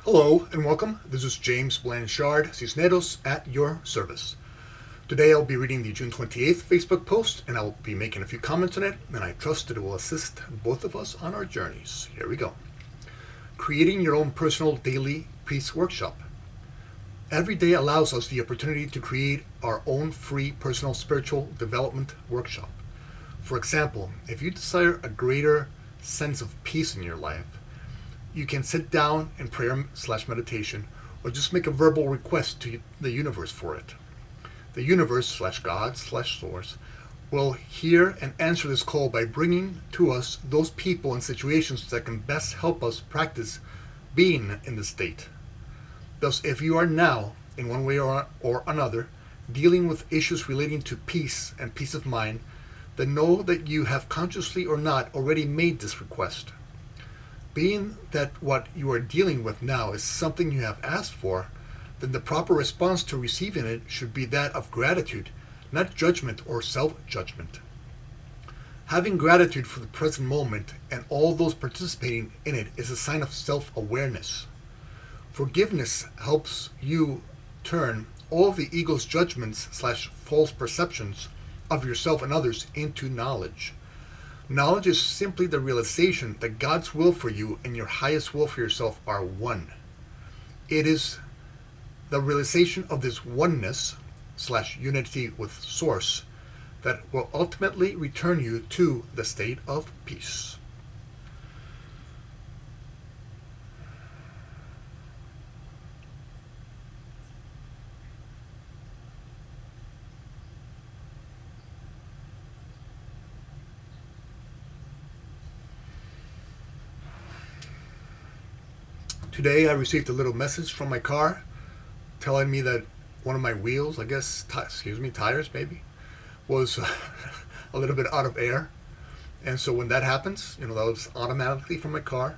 Hello and welcome. This is James Blanchard, Cisneros at your service. Today I'll be reading the June 28th Facebook post and I'll be making a few comments on it, and I trust that it will assist both of us on our journeys. Here we go. Creating your own personal daily peace workshop. Every day allows us the opportunity to create our own free personal spiritual development workshop. For example, if you desire a greater sense of peace in your life, you can sit down in prayer/meditation or just make a verbal request to the universe for it. The universe/God/source will hear and answer this call by bringing to us those people and situations that can best help us practice being in the state. Thus, if you are now, in one way or another, dealing with issues relating to peace and peace of mind, then know that you have consciously or not already made this request. Being that what you are dealing with now is something you have asked for, then the proper response to receiving it should be that of gratitude, not judgment or self-judgment. Having gratitude for the present moment and all those participating in it is a sign of self-awareness. Forgiveness helps you turn all of the ego's judgments/false perceptions of yourself and others into knowledge. Knowledge is simply the realization that God's will for you and your highest will for yourself are one. It is the realization of this oneness/unity with Source that will ultimately return you to the state of peace. Today I received a little message from my car telling me that one of my wheels, tires maybe, was a little bit out of air. And so when that happens, that was automatically from my car.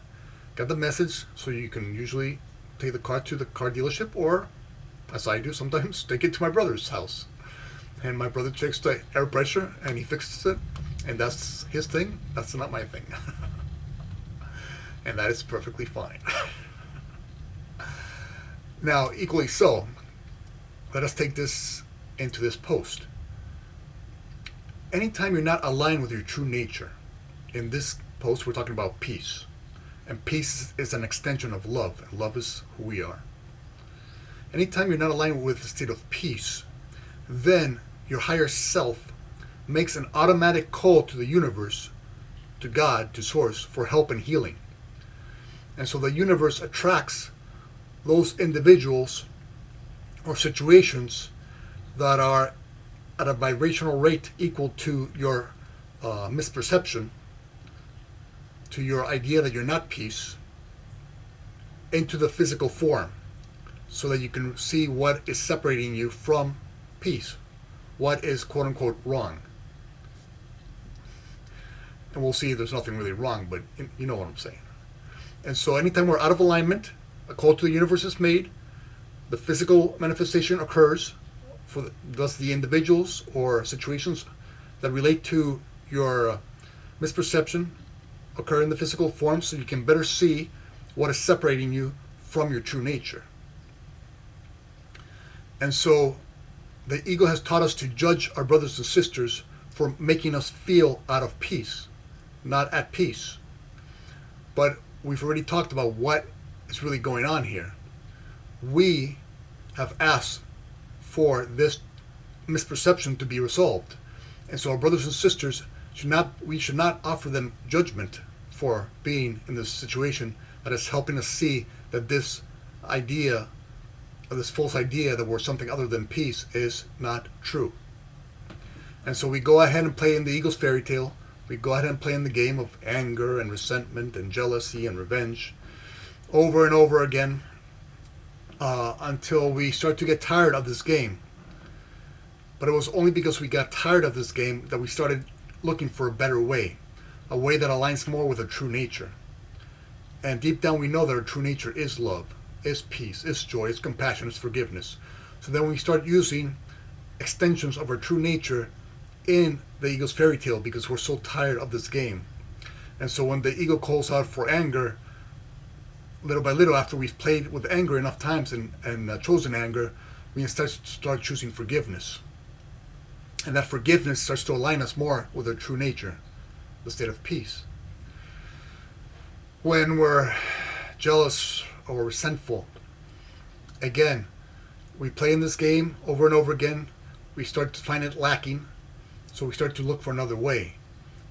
Got the message, so you can usually take the car to the car dealership, or, as I do sometimes, take it to my brother's house. And my brother checks the air pressure and he fixes it. And that's his thing. That's not my thing. And that is perfectly fine. Now, equally so, let us take this into this post. Anytime you're not aligned with your true nature, in this post we're talking about peace. And peace is an extension of love, and love is who we are. Anytime you're not aligned with the state of peace, then your higher self makes an automatic call to the universe, to God, to Source, for help and healing. And so the universe attracts those individuals or situations that are at a vibrational rate equal to your misperception, to your idea that you're not peace, into the physical form, so that you can see what is separating you from peace, what is quote unquote wrong. And we'll see there's nothing really wrong, but you know what I'm saying. And so anytime we're out of alignment, a call to the universe is made, the physical manifestation occurs, thus the individuals or situations that relate to your misperception occur in the physical form, so you can better see what is separating you from your true nature. And so the ego has taught us to judge our brothers and sisters for making us feel out of peace, not at peace. But we've already talked about what is really going on here. We have asked for this misperception to be resolved. And so our brothers and sisters we should not offer them judgment for being in this situation that is helping us see that this idea, or this false idea that we're something other than peace, is not true. And so we go ahead and play in the ego's fairy tale. We go ahead and play in the game of anger and resentment and jealousy and revenge over and over again until we start to get tired of this game. But it was only because we got tired of this game that we started looking for a better way, a way that aligns more with our true nature. And deep down we know that our true nature is love, is peace, is joy, is compassion, is forgiveness. So then we start using extensions of our true nature in the ego's fairy tale because we're so tired of this game. And so when the ego calls out for anger, little by little, after we've played with anger enough times and chosen anger, we instead start choosing forgiveness. And that forgiveness starts to align us more with our true nature, the state of peace. When we're jealous or resentful, again, we play in this game over and over again. We start to find it lacking, so we start to look for another way.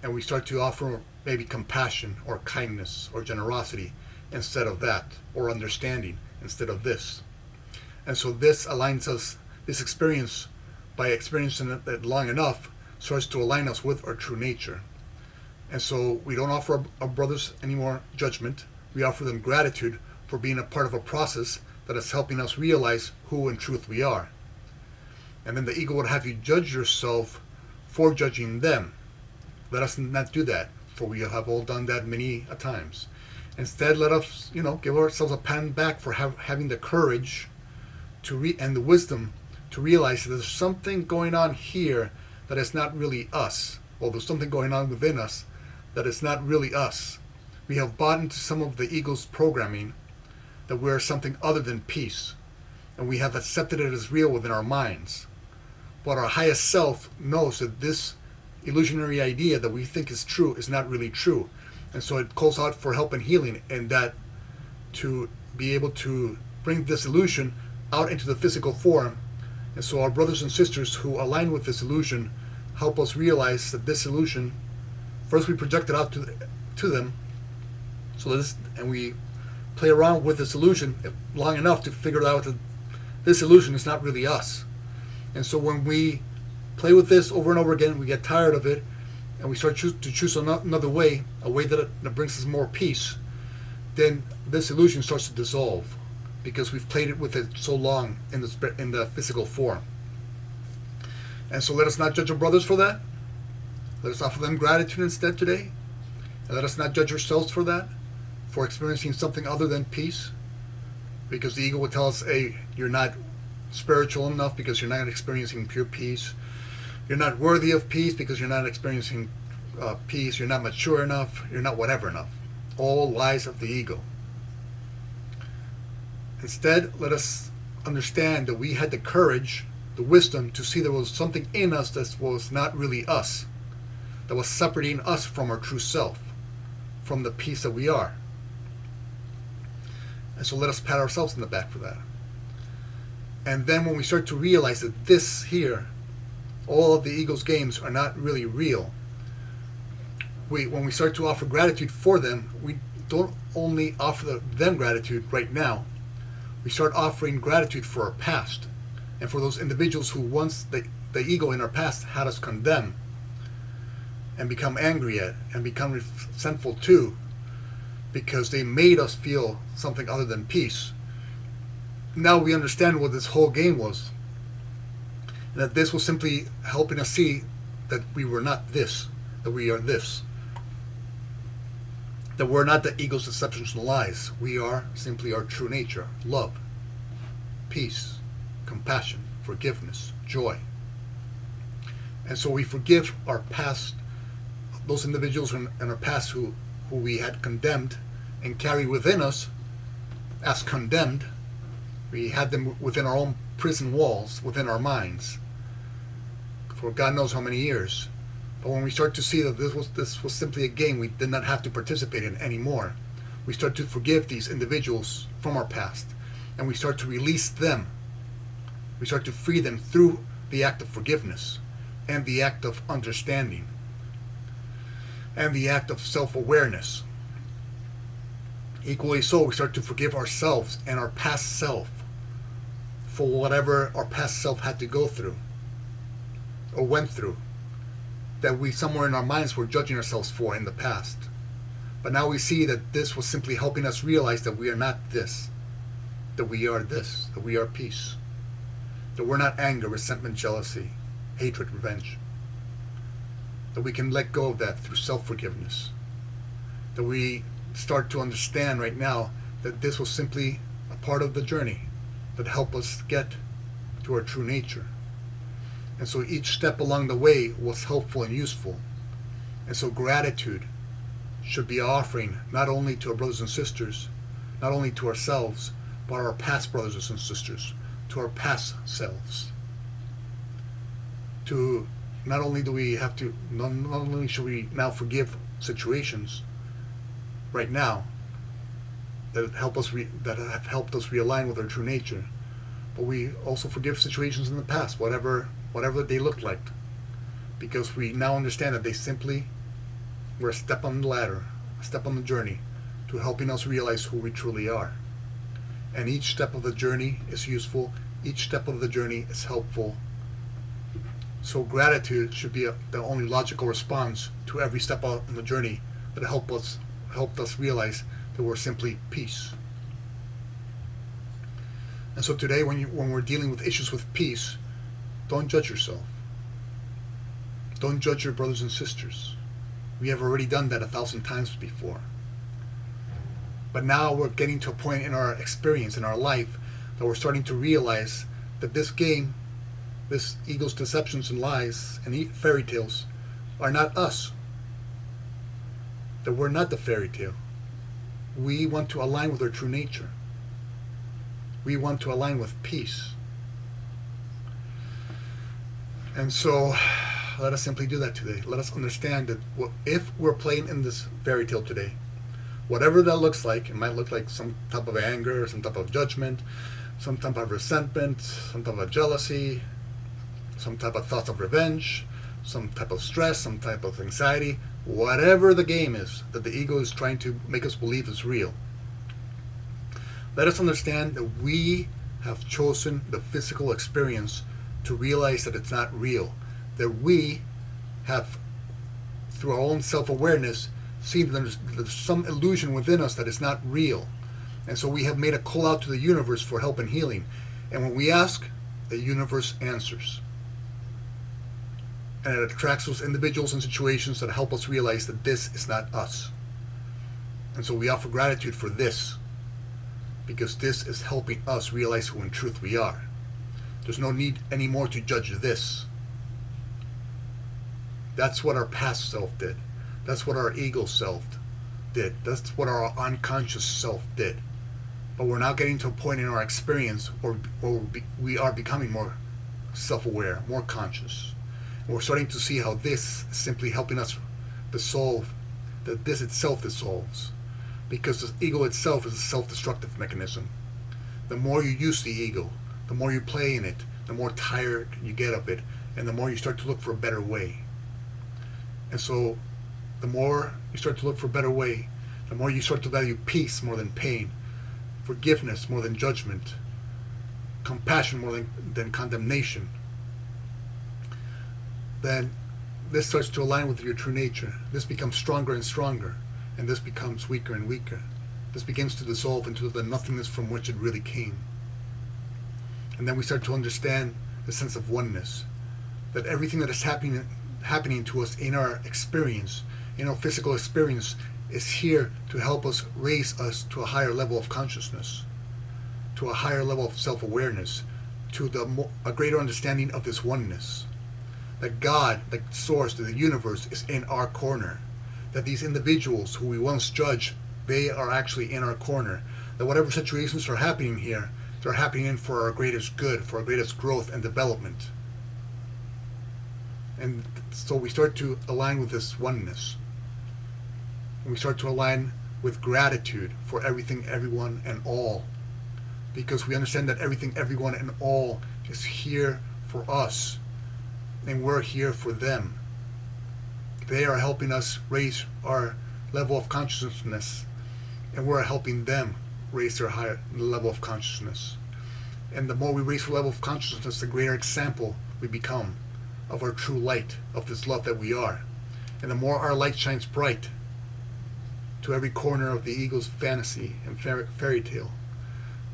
And we start to offer maybe compassion or kindness or generosity instead of that, or understanding instead of this. And so this aligns us, this experience, by experiencing it long enough, starts to align us with our true nature. And so we don't offer our brothers any more judgment. We offer them gratitude for being a part of a process that is helping us realize who in truth we are. And then the ego would have you judge yourself for judging them. Let us not do that, for we have all done that many a times. Instead, let us, give ourselves a pat on the back for having the courage and the wisdom to realize that there's something going on here that is not really us. Well, there's something going on within us that is not really us. We have bought into some of the ego's programming that we're something other than peace, and we have accepted it as real within our minds. But our highest self knows that this illusionary idea that we think is true is not really true. And so it calls out for help and healing, and that to be able to bring this illusion out into the physical form. And so our brothers and sisters who align with this illusion help us realize that this illusion, first we project it out to them, and we play around with this illusion long enough to figure out that this illusion is not really us. And so when we play with this over and over again, we get tired of it, and we start to choose another way, a way that brings us more peace, then this illusion starts to dissolve, because we've played it with it so long in the physical form. And so let us not judge our brothers for that. Let us offer them gratitude instead today. And let us not judge ourselves for that, for experiencing something other than peace, because the ego will tell us, hey, you're not spiritual enough because you're not experiencing pure peace. You're not worthy of peace because you're not experiencing peace. You're not mature enough. You're not whatever enough. All lies of the ego. Instead, let us understand that we had the courage, the wisdom to see there was something in us that was not really us, that was separating us from our true self, from the peace that we are. And so let us pat ourselves in the back for that. And then when we start to realize that this here, all of the ego's games are not really real, when we start to offer gratitude for them, we don't only offer them gratitude right now. We start offering gratitude for our past, and for those individuals who once the ego in our past had us condemn and become angry at and become resentful to, because they made us feel something other than peace. Now we understand what this whole game was, and that this was simply helping us see that we were not this, that we are this, that we're not the ego's deceptions and lies. We are simply our true nature: love, peace, compassion, forgiveness, joy. And so we forgive our past, those individuals in our past who we had condemned and carry within us as condemned. We had them within our own prison walls, within our minds, for God knows how many years. But when we start to see that this was simply a game we did not have to participate in anymore, we start to forgive these individuals from our past, and we start to release them. We start to free them through the act of forgiveness, and the act of understanding, and the act of self-awareness. Equally so, we start to forgive ourselves and our past self for whatever our past self had to go through or went through, that we somewhere in our minds were judging ourselves for in the past. But now we see that this was simply helping us realize that we are not this, that we are this, that we are peace, that we're not anger, resentment, jealousy, hatred, revenge, that we can let go of that through self-forgiveness, that we start to understand right now that this was simply a part of the journey that helped us get to our true nature. And so each step along the way was helpful and useful. And so gratitude should be offering not only to our brothers and sisters, not only to ourselves, but our past brothers and sisters, to our past selves. To not only do we have to, not only should we now forgive situations right now that have helped us realign with our true nature, but we also forgive situations in the past, whatever they looked like, because we now understand that they simply were a step on the ladder, a step on the journey to helping us realize who we truly are. And each step of the journey is useful, each step of the journey is helpful. So gratitude should be the only logical response to every step on the journey that helped us realize that we're simply peace. And so today, when we're dealing with issues with peace, don't judge yourself. Don't judge your brothers and sisters. We have already done that 1,000 times before. But now we're getting to a point in our experience, in our life, that we're starting to realize that this game, this ego's deceptions and lies and fairy tales, are not us. That we're not the fairy tale. We want to align with our true nature. We want to align with peace. And so, let us simply do that today. Let us understand that if we're playing in this fairy tale today, whatever that looks like, it might look like some type of anger, some type of judgment, some type of resentment, some type of jealousy, some type of thoughts of revenge, some type of stress, some type of anxiety, whatever the game is that the ego is trying to make us believe is real. Let us understand that we have chosen the physical experience to realize that it's not real. That we have, through our own self-awareness, seen that there's some illusion within us that is not real. And so we have made a call out to the universe for help and healing. And when we ask, the universe answers. And it attracts those individuals and situations that help us realize that this is not us. And so we offer gratitude for this, because this is helping us realize who in truth we are. There's no need anymore to judge this. That's what our past self did. That's what our ego self did. That's what our unconscious self did. But we're now getting to a point in our experience where we are becoming more self-aware, more conscious. And we're starting to see how this is simply helping us dissolve, that this itself dissolves. Because the ego itself is a self-destructive mechanism. The more you use the ego, the more you play in it, the more tired you get of it, and the more you start to look for a better way. And so, the more you start to look for a better way, the more you start to value peace more than pain, forgiveness more than judgment, compassion more than condemnation, then this starts to align with your true nature. This becomes stronger and stronger, and this becomes weaker and weaker. This begins to dissolve into the nothingness from which it really came. And then we start to understand the sense of oneness, that everything that is happening to us in our experience, in our physical experience, is here to help us raise us to a higher level of consciousness, to a higher level of self-awareness, to a greater understanding of this oneness. That God, the source, the universe, is in our corner. That these individuals who we once judged, they are actually in our corner. That whatever situations are happening here, they're happening for our greatest good, for our greatest growth and development. And so we start to align with this oneness. And we start to align with gratitude for everything, everyone, and all. Because we understand that everything, everyone, and all is here for us. And we're here for them. They are helping us raise our level of consciousness, and we're helping them raise their higher level of consciousness. And the more we raise our level of consciousness, the greater example we become of our true light, of this love that we are. And the more our light shines bright to every corner of the ego's fantasy and fairy tale,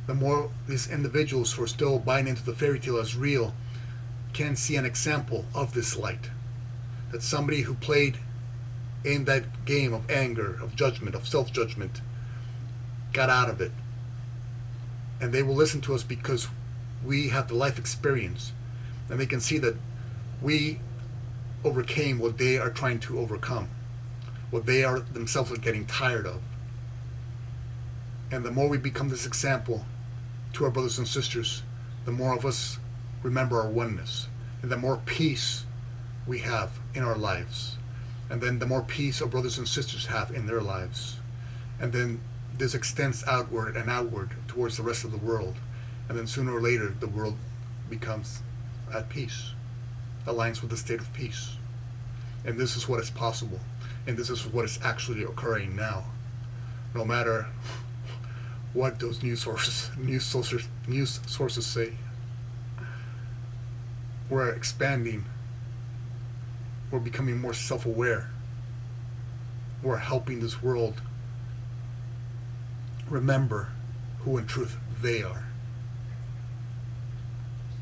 the more these individuals who are still buying into the fairy tale as real can see an example of this light. That somebody who played in that game of anger, of judgment, of self-judgment, got out of it. And they will listen to us because we have the life experience. And they can see that we overcame what they are trying to overcome, what they are themselves are getting tired of. And the more we become this example to our brothers and sisters, the more of us remember our oneness, and the more peace we have in our lives. And then the more peace our brothers and sisters have in their lives. And then this extends outward and outward towards the rest of the world. And then sooner or later, the world becomes at peace, aligns with the state of peace. And this is what is possible. And this is what is actually occurring now. No matter what those news sources say. We're expanding. We're becoming more self-aware. We're helping this world remember who in truth they are.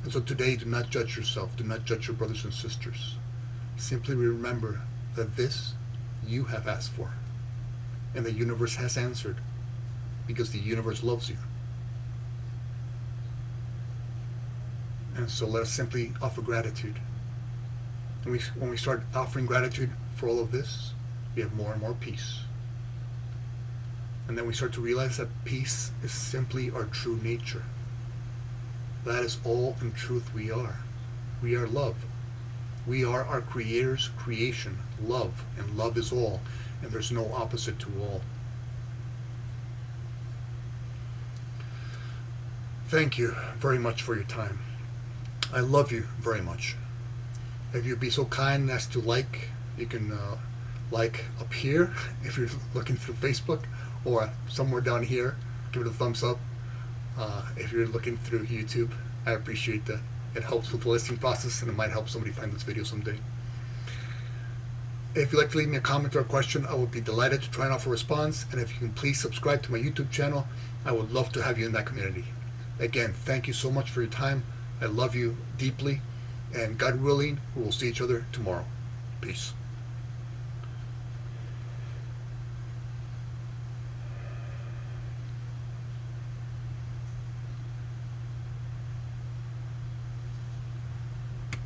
And so today, do not judge yourself. Do not judge your brothers and sisters. Simply remember that this you have asked for. And the universe has answered. Because the universe loves you. And so let us simply offer gratitude. And when we start offering gratitude for all of this, we have more and more peace. And then we start to realize that peace is simply our true nature. That is all in truth we are. We are love. We are our Creator's creation, love. And love is all. And there's no opposite to all. Thank you very much for your time. I love you very much. If you'd be so kind as to like, you can like up here if you're looking through Facebook, or somewhere down here, give it a thumbs up. If you're looking through YouTube, I appreciate that. It helps with the listening process, and it might help somebody find this video someday. If you'd like to leave me a comment or a question, I would be delighted to try and offer a response. And if you can please subscribe to my YouTube channel, I would love to have you in that community. Again, thank you so much for your time. I love you deeply, and God willing, we will see each other tomorrow. Peace.